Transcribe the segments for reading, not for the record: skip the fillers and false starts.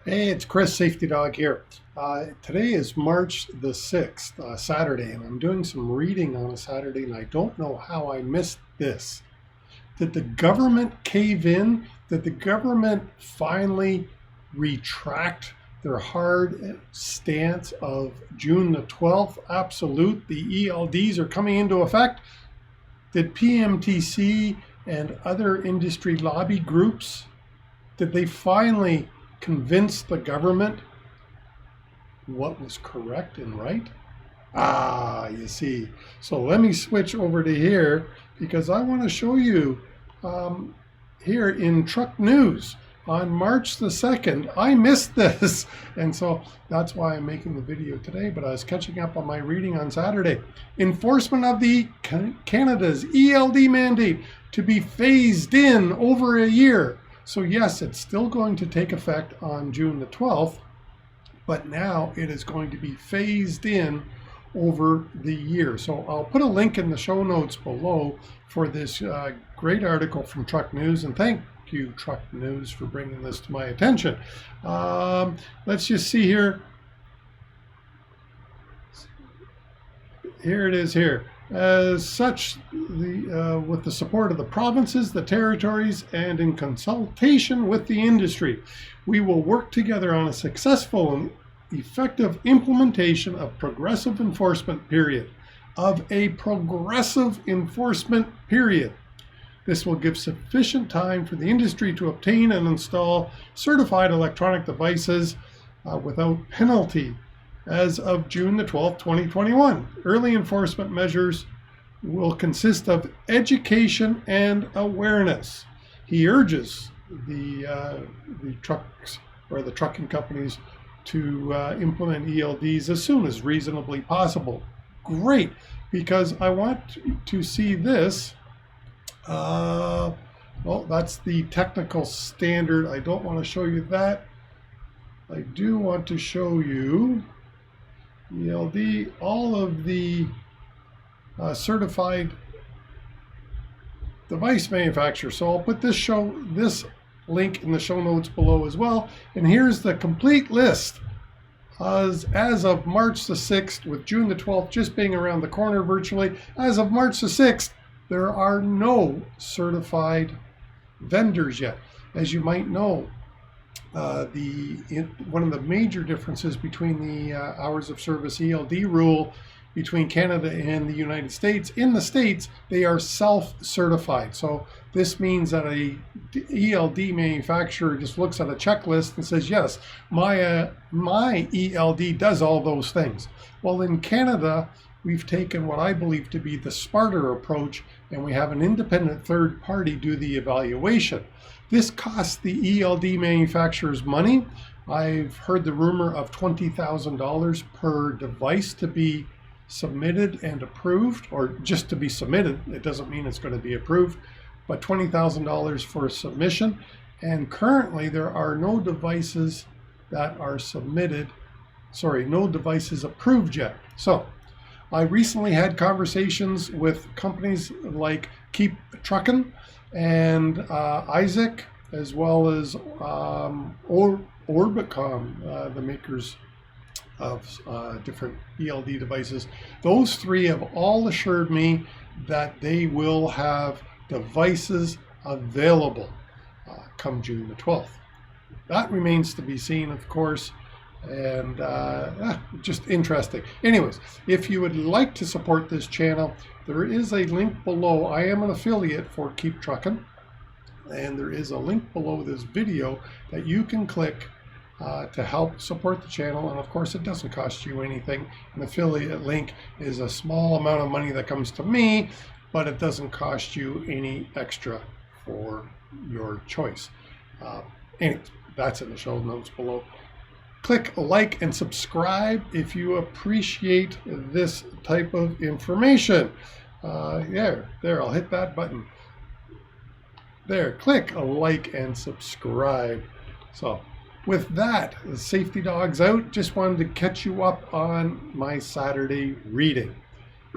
Hey, it's Chris, Safety Dog here. Today is March the 6th, Saturday, and I'm doing some reading on a Saturday, and I don't know how I missed this. Did the government cave in? Did the government finally retract their hard stance of June the 12th? Absolute. The ELDs are coming into effect. Did PMTC and other industry lobby groups, did they finally convince the government what was correct and right? You see. So let me switch over to here because I want to show you here in Truck News on March the 2nd. I missed this, and so that's why I'm making the video today, but I was catching up on my reading on Saturday. Enforcement of the Canada's ELD mandate to be phased in over a year. So yes, it's still going to take effect on June the 12th, but now it is going to be phased in over the year. So I'll put a link in the show notes below for this great article from Truck News, and thank you, Truck News, for bringing this to my attention. Let's just see here. Here it is here. As such, with the support of the provinces, the territories, and in consultation with the industry, we will work together on a successful and effective implementation of progressive enforcement period. This will give sufficient time for the industry to obtain and install certified electronic devices without penalty. As of June the 12th, 2021, early enforcement measures will consist of education and awareness. He urges the trucks or the trucking companies to implement ELDs as soon as reasonably possible. Great, because I want to see this. Well, that's the technical standard. I don't want to show you that. I do want to show you ELD, all of the certified device manufacturers. So I'll put this link in the show notes below as well. And here's the complete list as of March the 6th, with June the 12th just being around the corner virtually. As of March the 6th, there are no certified vendors yet. As you might know, one of the major differences between the hours of service ELD rule between Canada and the United States, in the States, they are self-certified. So this means that a ELD manufacturer just looks at a checklist and says, yes, my ELD does all those things. Well, in Canada, we've taken what I believe to be the smarter approach, and we have an independent third party do the evaluation. This costs the ELD manufacturers money. I've heard the rumor of $20,000 per device to be submitted and approved, or just to be submitted. It doesn't mean it's going to be approved, but $20,000 for submission. And currently there are no devices that are no devices approved yet. So I recently had conversations with companies like Keep Truckin' and Isaac, as well as Orbicom, the makers of different ELD devices. Those three have all assured me that they will have devices available come June the 12th. That remains to be seen, of course, and just interesting. Anyways, if you would like to support this channel, there is a link below. I am an affiliate for Keep Truckin', and there is a link below this video that you can click to help support the channel. And of course, it doesn't cost you anything. An affiliate link is a small amount of money that comes to me, but it doesn't cost you any extra for your choice. Anyways, that's in the show notes below. Click like and subscribe if you appreciate this type of information. There, I'll hit that button. There, click a like and subscribe. So with that, the Safety Dog's out. Just wanted to catch you up on my Saturday reading.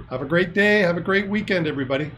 Have a great day. Have a great weekend, everybody.